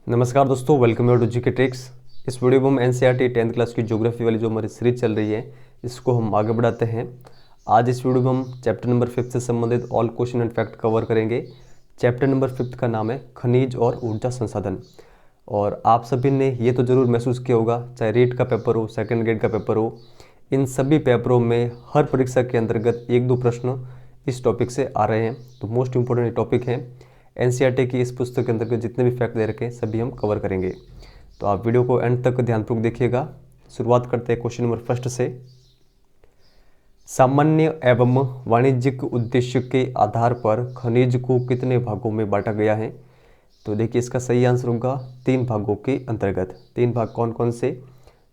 नमस्कार दोस्तों, welcome you to GK tricks. इस वीडियो में हम एनसीईआरटी 10th क्लास की ज्योग्राफी वाली जो हमारी सीरीज चल रही है इसको हम आगे बढ़ाते हैं। आज इस वीडियो में हम चैप्टर नंबर 5 से संबंधित all question and fact cover करेंगे। चैप्टर नंबर 5 का नाम है खनिज और ऊर्जा संसाधन। और आप सभी ने ये तो ज़रूर महसूस किया होगा, चाहे रीट का पेपर हो, सेकेंड ग्रेड का पेपर हो, इन सभी पेपरों में हर परीक्षा के अंतर्गत 1-2 प्रश्न इस टॉपिक से आ रहे हैं। तो मोस्ट इंपॉर्टेंट टॉपिक है। एनसीईआरटी की इस पुस्तक के अंतर्गत जितने भी फैक्ट दे रखे हैं सभी हम कवर करेंगे। तो आप वीडियो को एंड तक ध्यानपूर्वक देखिएगा। शुरुआत करते हैं क्वेश्चन नंबर 1 से। सामान्य एवं वाणिज्यिक उद्देश्य के आधार पर खनिज को कितने भागों में बांटा गया है? तो देखिए, इसका सही आंसर होगा 3 भागों के अंतर्गत। 3 भाग कौन कौन से?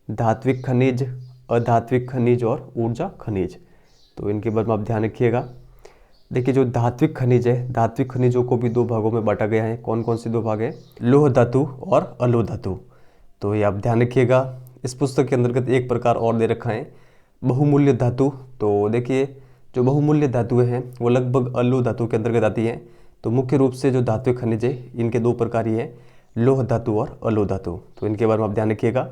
धात्विक खनिज, अधात्विक खनिज और ऊर्जा खनिज। तो इनके बारे में आप ध्यान रखिएगा। देखिए, जो धात्विक खनिज है, धात्विक खनिजों को भी 2 भागों में बांटा गया है। कौन कौन से 2 भाग हैं? लौह धातु और अलोह धातु। तो ये आप ध्यान रखिएगा। इस पुस्तक के अंतर्गत एक प्रकार और दे रखा है, बहुमूल्य धातु। तो देखिए, जो बहुमूल्य धातुएं हैं वो लगभग अलोह धातु के अंतर्गत आती हैं। तो मुख्य रूप से जो धात्विक खनिज है इनके 2 प्रकार ही हैं, लौह धातु और अलोह धातु। तो इनके बारे में आप ध्यान रखिएगा।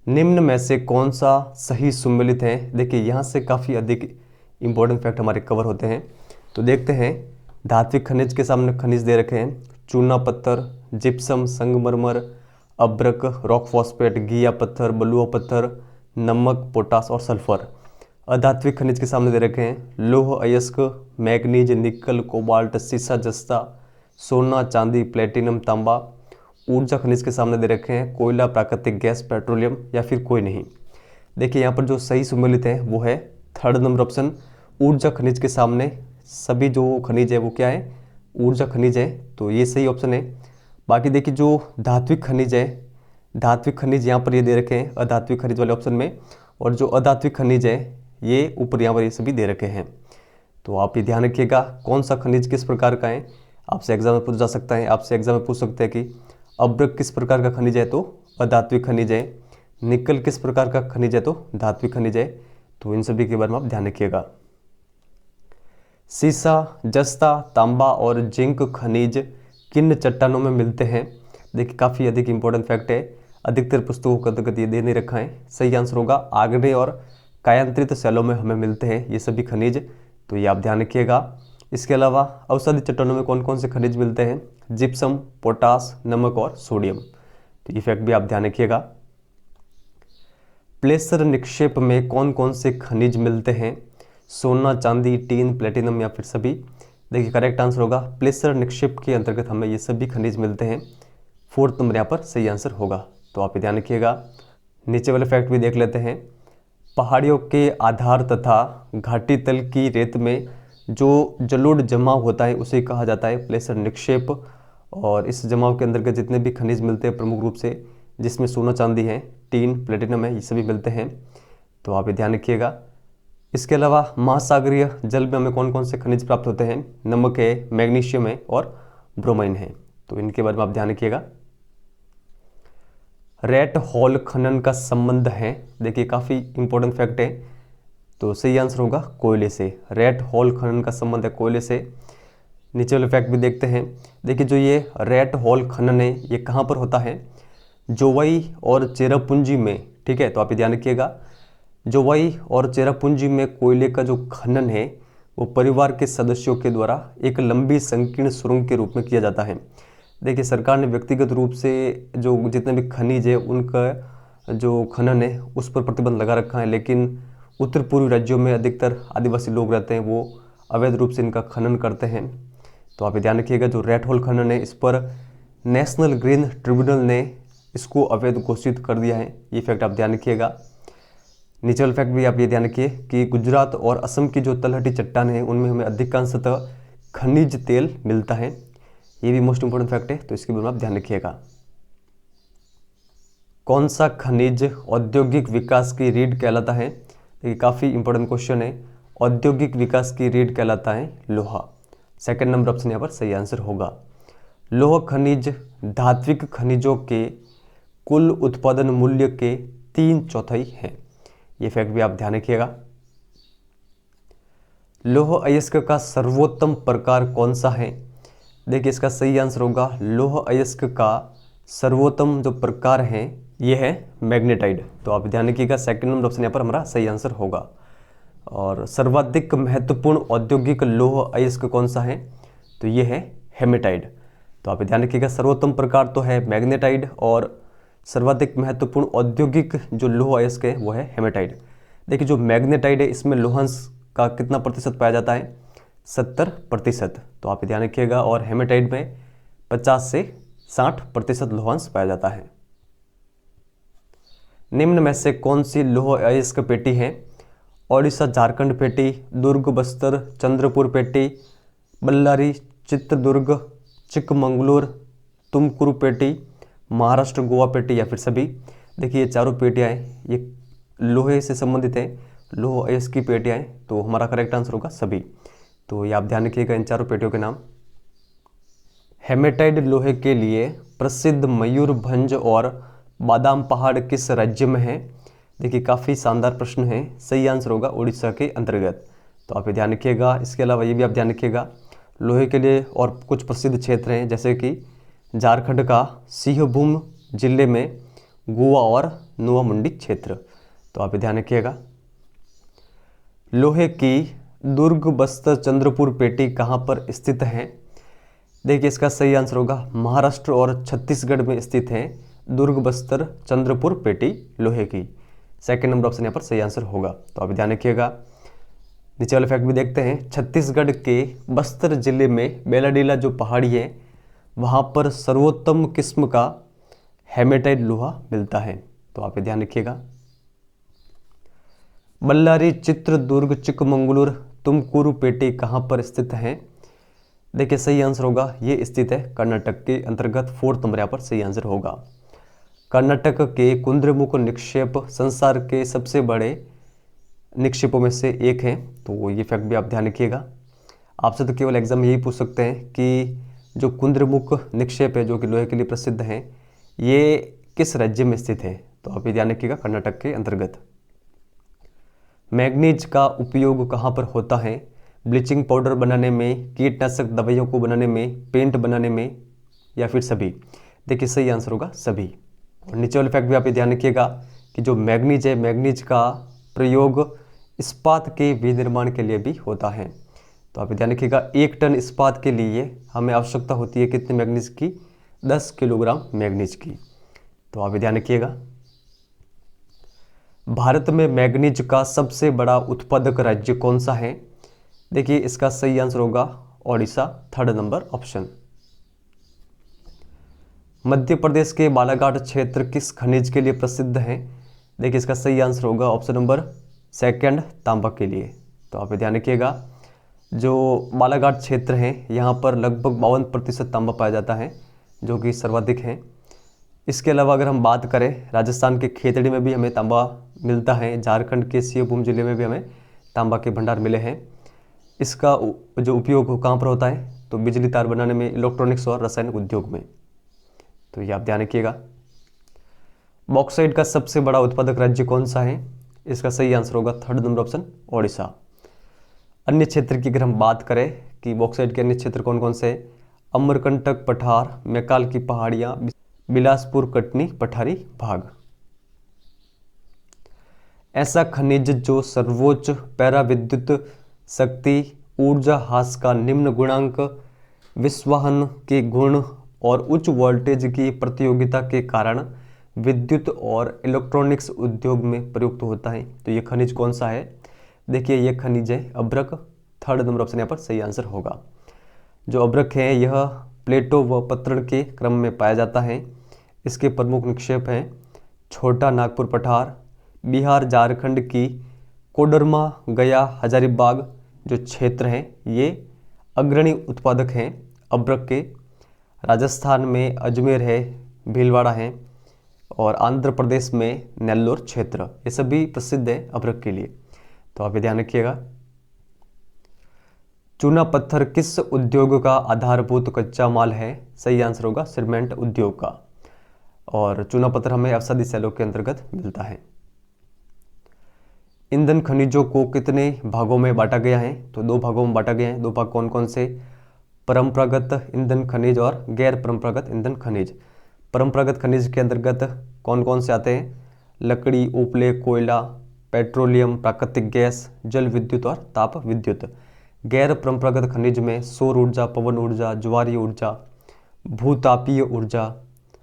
निम्न में से कौन सा सही सुमेलित है? देखिए, यहाँ से काफ़ी अधिक इंपॉर्टेंट फैक्ट हमारे कवर होते हैं। तो देखते हैं। धात्विक खनिज के सामने खनिज दे रखे हैं, चूना पत्थर, जिप्सम, संगमरमर, अब्रक, रॉक फॉस्फेट, घिया पत्थर, बलुआ पत्थर, नमक, पोटास और सल्फर। अधात्विक खनिज के सामने दे रखे हैं, लौह अयस्क, मैग्नीज, निकल, कोबाल्ट, सीसा, जस्ता, सोना, चांदी, प्लेटिनम, तांबा। ऊर्जा खनिज के सामने दे रखे हैं, कोयला, प्राकृतिक गैस, पेट्रोलियम या फिर कोई नहीं। देखिए, यहाँ पर जो सही सुमेलित है वो है 3rd नंबर ऑप्शन। ऊर्जा खनिज के सामने सभी जो खनिज है वो क्या है? ऊर्जा खनिज है। तो ये सही ऑप्शन है। बाकी देखिए, जो धात्विक खनिज है, धात्विक खनिज यहाँ पर ये दे रखे हैं अधात्विक खनिज वाले ऑप्शन में, और जो अधात्विक खनिज है ये ऊपर यहाँ पर ये सभी दे रखे हैं। तो आप ये ध्यान रखिएगा कौन सा खनिज किस प्रकार का है। आपसे एग्जाम में पूछ जा सकता है, आपसे एग्जाम में पूछ सकते हैं कि अब्रक किस प्रकार का खनिज है? तो अधात्विक खनिज है। निकल किस प्रकार का खनिज है? तो धात्विक खनिज है। तो इन सभी के बारे में आप ध्यान रखिएगा। सीसा, जस्ता, तांबा और जिंक खनिज किन चट्टानों में मिलते हैं? देखिए, काफ़ी अधिक इंपॉर्टेंट फैक्ट है। अधिकतर पुस्तकों का अंतर्गत ये दे नहीं रखा है। सही आंसर होगा आग्नेय और कायांतरित शैलों में हमें मिलते हैं ये सभी खनिज। तो ये आप ध्यान रखिएगा। इसके अलावा औषधि चट्टानों में कौन कौन से खनिज मिलते हैं? जिप्सम, पोटास, नमक और सोडियम। तो ये फैक्ट भी आप ध्यान रखिएगा। प्लेसर निक्षेप में कौन कौन से खनिज मिलते हैं? सोना, चांदी, टीन, प्लेटिनम या फिर सभी। देखिए, करेक्ट आंसर होगा प्लेसर निक्षेप के अंतर्गत हमें ये सभी खनिज मिलते हैं। 4th नंबर यहाँ पर सही आंसर होगा। तो आप ध्यान रखिएगा। नीचे वाले फैक्ट भी देख लेते हैं। पहाड़ियों के आधार तथा घाटी तल की रेत में जो जलोढ़ जमाव होता है उसे कहा जाता है प्लेसर निक्षेप। और इस जमाव के अंतर्गत जितने भी खनिज मिलते हैं प्रमुख रूप से, जिसमें सोना, चांदी है, टीन, प्लेटिनम है, ये सभी मिलते हैं। तो आप ये ध्यान रखिएगा। इसके अलावा महासागरीय जल में हमें कौन कौन से खनिज प्राप्त होते हैं? नमक है, मैग्नीशियम है और ब्रोमाइन है। तो इनके बारे में आप ध्यान रखिएगा। रेट हॉल खनन का संबंध है? देखिए, काफ़ी इंपॉर्टेंट फैक्ट है। तो सही आंसर होगा कोयले से। रेट हॉल खनन का संबंध है कोयले से। नीचे वाले फैक्ट भी देखते हैं। देखिए, जो ये रेट हॉल खनन है ये कहाँ पर होता है? जोवाई और चेरापूंजी में। ठीक है, तो आप ये ध्यान रखिएगा। जोवाई और चेरापूंजी में कोयले का जो खनन है वो परिवार के सदस्यों के द्वारा एक लंबी संकीर्ण सुरंग के रूप में किया जाता है। देखिए, सरकार ने व्यक्तिगत रूप से जो जितने भी खनिज है उनका जो खनन है उस पर प्रतिबंध लगा रखा है, लेकिन उत्तर पूर्वी राज्यों में अधिकतर आदिवासी लोग रहते हैं, वो अवैध रूप से इनका खनन करते हैं। तो आप ये ध्यान रखिएगा। जो रेट होल खनन है इस पर नेशनल ग्रीन ट्रिब्यूनल ने इसको अवैध घोषित कर दिया है। ये फैक्ट आप ध्यान रखिएगा। नीचे वाला फैक्ट भी आप ये ध्यान रखिए कि गुजरात और असम की जो तलहटी चट्टान है उनमें हमें अधिकांशतः खनिज तेल मिलता है। ये भी मोस्ट इंपोर्टेंट फैक्ट है, तो इसके बारे में आप ध्यान रखिएगा। कौन सा खनिज औद्योगिक विकास की रीढ़ कहलाता है? देखिए, काफ़ी इंपॉर्टेंट क्वेश्चन है। औद्योगिक विकास की रीढ़ कहलाता है लोहा। 2nd नंबर ऑप्शन यहाँ पर सही आंसर होगा। लोह खनिज धात्विक खनिजों के कुल उत्पादन मूल्य के 3/4 हैं। ये फैक्ट भी आप ध्यान रखिएगा। लौह अयस्क का सर्वोत्तम प्रकार कौन सा है? देखिए इसका सही आंसर होगा लौह अयस्क का सर्वोत्तम जो प्रकार है ये है मैग्नेटाइड। तो आप ध्यान रखिएगा, सेकंड नंबर ऑप्शन यहाँ पर हमारा सही आंसर होगा। और सर्वाधिक महत्वपूर्ण औद्योगिक लौह अयस्क कौन सा है, तो ये है हेमेटाइड। तो आप ध्यान रखिएगा, सर्वोत्तम प्रकार तो है मैग्नेटाइड और सर्वाधिक महत्वपूर्ण औद्योगिक जो लौह अयस्क है वो है हेमेटाइड। देखिए जो मैग्नेटाइड है इसमें लोहांश का कितना प्रतिशत पाया जाता है, 70%। तो आप ध्यान रखिएगा, और हेमेटाइड में 50 से 60% लोहांश पाया जाता है। निम्न में से कौन सी लौह अयस्क पेटी है, ओडिशा झारखंड पेटी, दुर्ग बस्तर चंद्रपुर पेटी, बल्लारी चित्रदुर्ग चिकमंगलूर तुमकुरु पेटी, महाराष्ट्र गोवा पेटी या फिर सभी। देखिए ये चारों पेटियाँ हैं, ये लोहे से संबंधित हैं, लौह अयस्क की पेटियाँ हैं, तो हमारा करेक्ट आंसर होगा सभी। तो ये आप ध्यान रखिएगा इन चारों पेटियों के नाम। हेमेटाइड लोहे के लिए प्रसिद्ध मयूरभंज और बादाम पहाड़ किस राज्य में है। देखिए काफ़ी शानदार प्रश्न है, सही आंसर होगा उड़ीसा के अंतर्गत। तो आप ये ध्यान रखिएगा। इसके अलावा ये भी आप ध्यान रखिएगा, लोहे के लिए और कुछ प्रसिद्ध क्षेत्र हैं, जैसे कि झारखंड का सिंहभूम जिले में गोवा और नुआ मुंडी क्षेत्र। तो आप ये ध्यान रखिएगा। लोहे की दुर्ग बस्तर चंद्रपुर पेटी कहाँ पर स्थित है। देखिए इसका सही आंसर होगा महाराष्ट्र और छत्तीसगढ़ में स्थित है दुर्ग बस्तर चंद्रपुर पेटी लोहे की। सेकंड नंबर ऑप्शन यहाँ पर सही आंसर होगा। तो आप ध्यान रखिएगा। नीचे वाले फैक्ट भी देखते हैं, छत्तीसगढ़ के बस्तर जिले में बेलाडीला जो पहाड़ी है वहाँ पर सर्वोत्तम किस्म का हेमेटाइड लोहा मिलता है। तो आप ध्यान रखिएगा। बल्लारी चित्रदुर्ग चिकमंगलूर तुमकुरु पेटी कहाँ पर स्थित है। देखिए सही आंसर होगा, ये स्थित है कर्नाटक के अंतर्गत। फोर्थ नंबर यहाँ पर सही आंसर होगा। कर्नाटक के कुंद्रमुख निक्षेप संसार के सबसे बड़े निक्षेपों में से एक है। तो ये फैक्ट भी आप ध्यान रखिएगा। आपसे तो केवल एग्जाम में यही पूछ सकते हैं कि जो कुंद्रमुख निक्षेप है जो कि लोहे के लिए प्रसिद्ध है, ये किस राज्य में स्थित है। तो आप ये ध्यान रखिएगा, कर्नाटक के अंतर्गत। मैग्नीज का उपयोग कहाँ पर होता है, ब्लीचिंग पाउडर बनाने में, कीटनाशक दवाइयों को बनाने में, पेंट बनाने में या फिर सभी। देखिए सही आंसर होगा सभी। और नीचे वाले फैक्ट भी आप ये ध्यान रखिएगा कि जो मैग्नीज है, मैग्नीज का प्रयोग इस्पात के विनिर्माण के लिए भी होता है। तो आप ध्यान रखिएगा, 1 टन इस्पात के लिए हमें आवश्यकता होती है कितने मैग्नीज की, 10 किलोग्राम मैग्नीज की। तो आप ध्यान रखिएगा। भारत में मैग्नीज का सबसे बड़ा उत्पादक राज्य कौन सा है। देखिए इसका सही आंसर होगा Odisha, third number option. Madhya Pradesh के बालाघाट क्षेत्र किस खनिज के लिए प्रसिद्ध है। देखिए इसका सही आंसर होगा ऑप्शन नंबर सेकंड, तांबा के लिए। तो आप ध्यान रखिएगा, जो बालाघाट क्षेत्र है यहाँ पर लगभग 52% तांबा पाया जाता है, जो कि सर्वाधिक है। इसके अलावा अगर हम बात करें, राजस्थान के खेतड़ी में भी हमें तांबा मिलता है, झारखंड के सिंहभूम जिले में भी हमें तांबा के भंडार मिले हैं। इसका जो उपयोग कहाँ पर होता है, तो बिजली तार बनाने में, इलेक्ट्रॉनिक्स और रासायनिक उद्योग में। तो ये आप ध्यान रखिएगा। बॉक्साइट का सबसे बड़ा उत्पादक राज्य कौन सा है। इसका सही आंसर होगा थर्ड नंबर ऑप्शन, ओडिशा। अन्य क्षेत्र की अगर हम बात करें कि बॉक्साइट के अन्य क्षेत्र कौन कौन से, अमरकंटक पठार, मैकाल की पहाड़ियाँ, बिलासपुर कटनी पठारी भाग। ऐसा खनिज जो सर्वोच्च पैराविद्युत शक्ति ऊर्जा ह्रास का निम्न गुणांक, विस्वाहन के गुण और उच्च वोल्टेज की प्रतियोगिता के कारण विद्युत और इलेक्ट्रॉनिक्स उद्योग में प्रयुक्त होता है। तो ये खनिज कौन सा है। देखिए ये खनिज है अभ्रक, थर्ड नंबर ऑप्शन यहाँ पर सही आंसर होगा। जो अभ्रक है यह प्लेटो व पत्थर के क्रम में पाया जाता है। इसके प्रमुख निक्षेप हैं छोटा नागपुर पठार, बिहार झारखंड की कोडरमा, गया, हजारीबाग जो क्षेत्र हैं ये अग्रणी उत्पादक हैं अभ्रक के। राजस्थान में अजमेर है, भीलवाड़ा है, और आंध्र प्रदेश में नेल्लोर क्षेत्र, ये सभी प्रसिद्ध है अभ्रक के लिए। तो आप ये ध्यान रखिएगा। चूना पत्थर किस उद्योग का आधारभूत कच्चा माल है। सही आंसर होगा सीमेंट उद्योग का। और चूना पत्थर हमें अवसादी सैलों के अंतर्गत मिलता है। ईंधन खनिजों को कितने भागों में बांटा गया है। तो 2 भागों में बांटा गया है। 2 भाग कौन कौन से, परंपरागत ईंधन खनिज और गैर परंपरागत ईंधन खनिज। परंपरागत खनिज के अंतर्गत कौन कौन से आते हैं? लकड़ी, उपले, कोयला, पेट्रोलियम, प्राकृतिक गैस, जल विद्युत और ताप विद्युत। गैर परंपरागत खनिज में सौर ऊर्जा, पवन ऊर्जा, ज्वारीय ऊर्जा, भूतापीय ऊर्जा,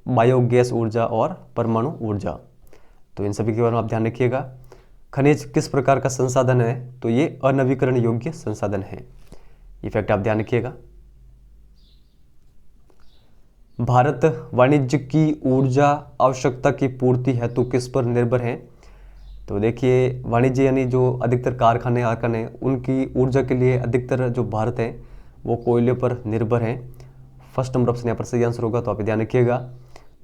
बायोगैस ऊर्जा और परमाणु ऊर्जा। तो इन सभी के बारे में आप ध्यान रखिएगा। खनिज किस प्रकार का संसाधन है? तो ये अनवीकरण योग्य संसाधन है। ये फैक्ट आप ध्यान रखिएगा। भारत वाणिज्य की ऊर्जा आवश्यकता की पूर्ति हेतु किस पर निर्भर है? तो देखिए, वाणिज्य यानी जो अधिकतर कारखाने उनकी ऊर्जा के लिए अधिकतर जो भारत है वो कोयले पर निर्भर है। फर्स्ट नंबर ऑप्शन यहाँ पर सही आंसर होगा, तो आप ध्यान रखिएगा।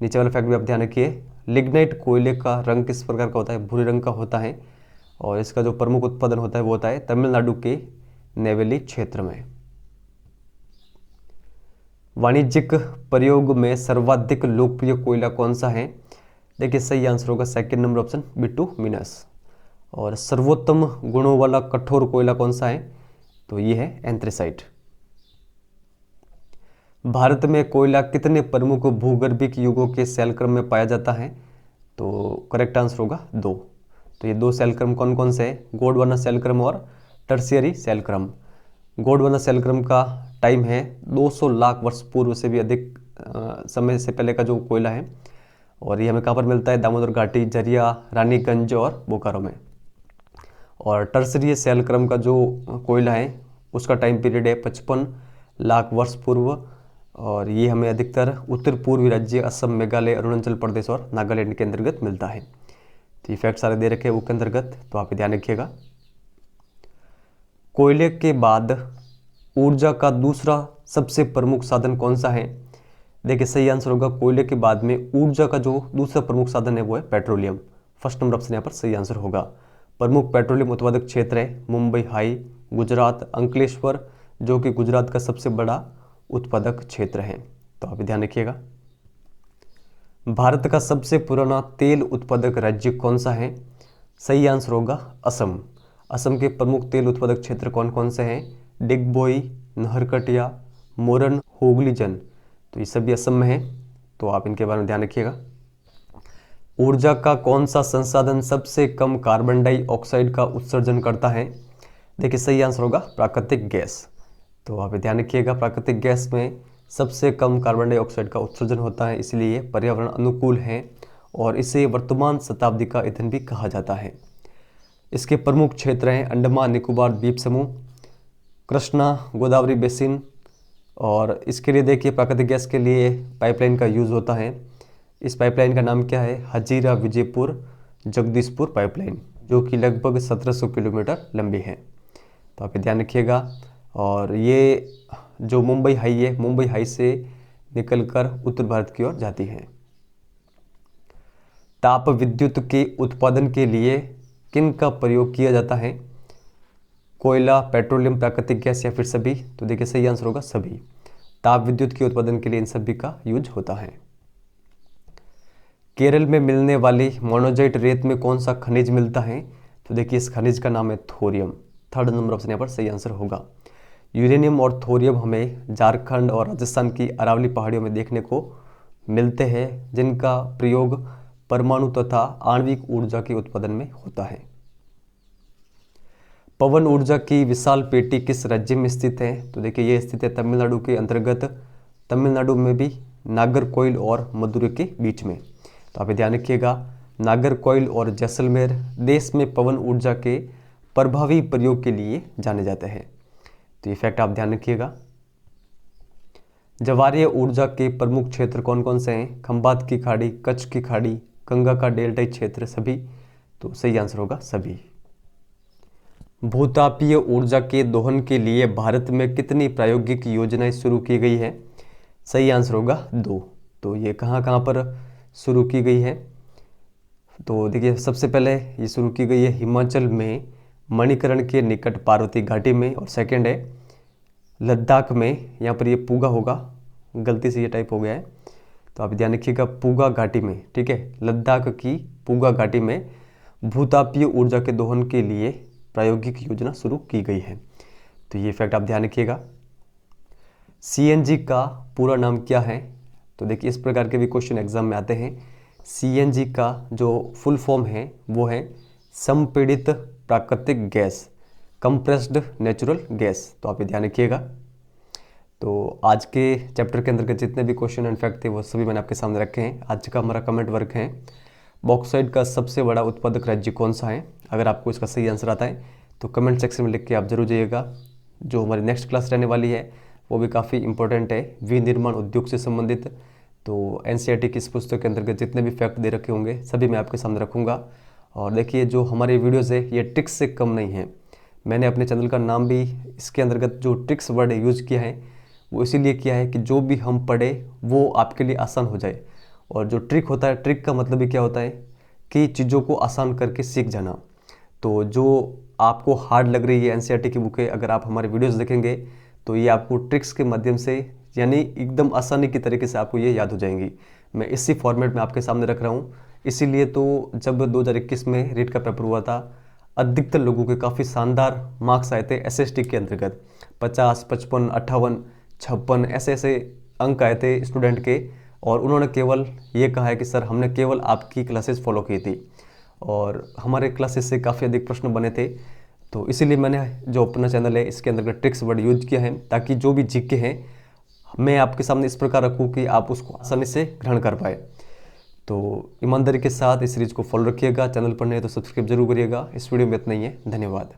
नीचे वाला फैक्ट भी आप ध्यान रखिए। लिग्नाइट कोयले का रंग किस प्रकार का होता है? भूरे रंग का होता है और इसका जो प्रमुख उत्पादन होता है वो होता है तमिलनाडु के नेवेली क्षेत्र में। वाणिज्यिक प्रयोग में सर्वाधिक लोकप्रिय कोयला कौन सा है? देखिए, सही आंसर होगा सेकंड नंबर ऑप्शन बिटुमिनस। और सर्वोत्तम गुणों वाला कठोर कोयला कौन सा है? तो ये है एंथ्रेसाइट। भारत में कोयला कितने प्रमुख भूगर्भिक युगों के शैलक्रम में पाया जाता है? तो करेक्ट आंसर होगा 2। तो ये 2 शैलक्रम कौन कौन से हैं? गोंडवाना शैलक्रम और टर्शियरी शैलक्रम। गोंडवाना शैलक्रम का टाइम है 200 लाख वर्ष पूर्व से भी अधिक समय से पहले का जो कोयला है, और ये हमें कहाँ पर मिलता है? दामोदर घाटी, झरिया, रानीगंज और बोकारो में। और टर्शियरी शैलक्रम का जो कोयला है उसका टाइम पीरियड है 55 लाख वर्ष पूर्व, और ये हमें अधिकतर उत्तर पूर्वी राज्य असम, मेघालय, अरुणाचल प्रदेश और नागालैंड के अंतर्गत मिलता है। तो ये फैक्ट सारे दे रखे हैं वो के अंतर्गत, तो आप ध्यान रखिएगा। कोयले के बाद ऊर्जा का दूसरा सबसे प्रमुख साधन कौन सा है? देखिए, सही आंसर होगा कोयले के बाद में ऊर्जा का जो दूसरा प्रमुख साधन है वो है पेट्रोलियम। फर्स्ट नंबर ऑप्शन यहाँ पर सही आंसर होगा। प्रमुख पेट्रोलियम उत्पादक क्षेत्र है मुंबई हाई, गुजरात, अंकलेश्वर, जो कि गुजरात का सबसे बड़ा उत्पादक क्षेत्र है। तो आप ध्यान रखिएगा। भारत का सबसे पुराना तेल उत्पादक राज्य कौन सा है? सही आंसर होगा असम। असम के प्रमुख तेल उत्पादक क्षेत्र कौन कौन से हैं? डिगबोई, नहरकटिया, मोरन, हुगलीजन। तो ये सभी असम में है, तो आप इनके बारे में ध्यान रखिएगा। ऊर्जा का कौन सा संसाधन सबसे कम कार्बन डाइऑक्साइड का उत्सर्जन करता है? देखिए, सही आंसर होगा प्राकृतिक गैस। तो आप ध्यान रखिएगा, प्राकृतिक गैस में सबसे कम कार्बन डाइऑक्साइड का उत्सर्जन होता है, इसलिए पर्यावरण अनुकूल है और इसे वर्तमान शताब्दी का ईंधन भी कहा जाता है। इसके प्रमुख क्षेत्र हैं अंडमान निकोबार द्वीप समूह, कृष्णा गोदावरी बेसिन, और इसके लिए देखिए प्राकृतिक गैस के लिए पाइपलाइन का यूज़ होता है। इस पाइपलाइन का नाम क्या है? हजीरा विजयपुर जगदीशपुर पाइपलाइन, जो कि लगभग 1700 किलोमीटर लंबी है। तो आप ध्यान रखिएगा। और ये जो मुंबई हाई है, मुंबई हाई से निकलकर उत्तर भारत की ओर जाती है। ताप विद्युत के उत्पादन के लिए किन का प्रयोग किया जाता है? कोयला, पेट्रोलियम, प्राकृतिक गैस या फिर सभी? तो देखिए, सही आंसर होगा सभी। ताप विद्युत के उत्पादन के लिए इन सभी का यूज होता है। केरल में मिलने वाली मोनोजाइट रेत में कौन सा खनिज मिलता है? तो देखिए, इस खनिज का नाम है थोरियम। थर्ड नंबर ऑप्शन यहाँ पर सही आंसर होगा। यूरेनियम और थोरियम हमें झारखंड और राजस्थान की अरावली पहाड़ियों में देखने को मिलते हैं, जिनका प्रयोग परमाणु तथा आणविक ऊर्जा के उत्पादन में होता है। पवन ऊर्जा की विशाल पेटी किस राज्य में स्थित है? तो देखिए, ये स्थित है तमिलनाडु के अंतर्गत, तमिलनाडु में भी नागरकोइल और मदुरै के बीच में। तो आप ध्यान रखिएगा, नागरकोइल और जैसलमेर देश में पवन ऊर्जा के प्रभावी प्रयोग के लिए जाने जाते हैं। तो ये फैक्ट आप ध्यान रखिएगा। ज्वारीय ऊर्जा के प्रमुख क्षेत्र कौन कौन से हैं? खंबात की खाड़ी, कच्छ की खाड़ी, गंगा का डेल्टाई क्षेत्र, सभी? तो सही आंसर होगा सभी। भूतापीय ऊर्जा के दोहन के लिए भारत में कितनी प्रायोगिक योजनाएं शुरू की गई है? सही आंसर होगा 2। तो ये कहाँ कहाँ पर शुरू की गई है? तो देखिए, सबसे पहले ये शुरू की गई है हिमाचल में मणिकरण के निकट पार्वती घाटी में, और सेकंड है लद्दाख में, यहाँ पर ये पूगा होगा, गलती से ये टाइप हो गया है, तो आप ध्यान रखिएगा, पूगा घाटी में, ठीक है, लद्दाख की पूगा घाटी में भूतापीय ऊर्जा के दोहन के लिए प्रायोगिक योजना शुरू की गई है। तो ये फैक्ट आप ध्यान रखिएगा। सीएनजी का पूरा नाम क्या है? तो देखिए इस प्रकार के भी क्वेश्चन एग्जाम में आते हैं। सीएनजी का जो फुल फॉर्म है वो है संपीड़ित प्राकृतिक गैस, कंप्रेस्ड नेचुरल गैस। तो आप ये ध्यान रखिएगा। तो आज के चैप्टर के अंतर्गत जितने भी क्वेश्चन एंड फैक्ट थे वो सभी मैंने आपके सामने रखे हैं। आज का हमारा कमेंट वर्क है, बॉक्साइट का सबसे बड़ा उत्पादक राज्य कौन सा है? अगर आपको इसका सही आंसर आता है तो कमेंट सेक्शन में लिख के आप जरूर जाइएगा। जो हमारी नेक्स्ट क्लास रहने वाली है वो भी काफ़ी इंपॉर्टेंट है, विनिर्माण उद्योग से संबंधित। तो एनसीईआरटी की इस पुस्तक के अंतर्गत जितने भी फैक्ट दे रखे होंगे सभी मैं आपके सामने रखूँगा। और देखिए जो हमारे वीडियोज़ है ये ट्रिक्स से कम नहीं है। मैंने अपने चैनल का नाम भी इसके अंतर्गत जो ट्रिक्स वर्ड यूज़ किया है वो इसीलिए किया है कि जो भी हम पढ़े वो आपके लिए आसान हो जाए। और जो ट्रिक होता है, ट्रिक का मतलब ही क्या होता है कि चीज़ों को आसान करके सीख जाना। तो जो आपको हार्ड लग रही है एनसीईआरटी की बुकें, अगर आप हमारे वीडियोस देखेंगे तो ये आपको ट्रिक्स के माध्यम से यानी एकदम आसानी की तरीके से आपको ये याद हो जाएंगी। मैं इसी फॉर्मेट में आपके सामने रख रहा हूँ। इसीलिए तो जब 2021 में रीट का पेपर हुआ था, अधिकतर लोगों के काफ़ी शानदार मार्क्स आए थे एसएसटी के अंतर्गत। 50, 55, 58, 56 ऐसे ऐसे अंक आए थे स्टूडेंट के। और उन्होंने केवल ये कहा है कि सर हमने केवल आपकी क्लासेस फॉलो की थी और हमारे क्लासेस से काफ़ी अधिक प्रश्न बने थे। तो इसीलिए मैंने जो अपना चैनल है इसके अंदर ट्रिक्स वर्ड यूज किया है, ताकि जो भी जीके हैं मैं आपके सामने इस प्रकार रखूँ कि आप उसको आसानी से ग्रहण कर पाए। तो ईमानदारी के साथ इस सीरीज़ को फॉलो रखिएगा। चैनल पर नए तो सब्सक्राइब जरूर करिएगा। इस वीडियो में इतना ही है। धन्यवाद।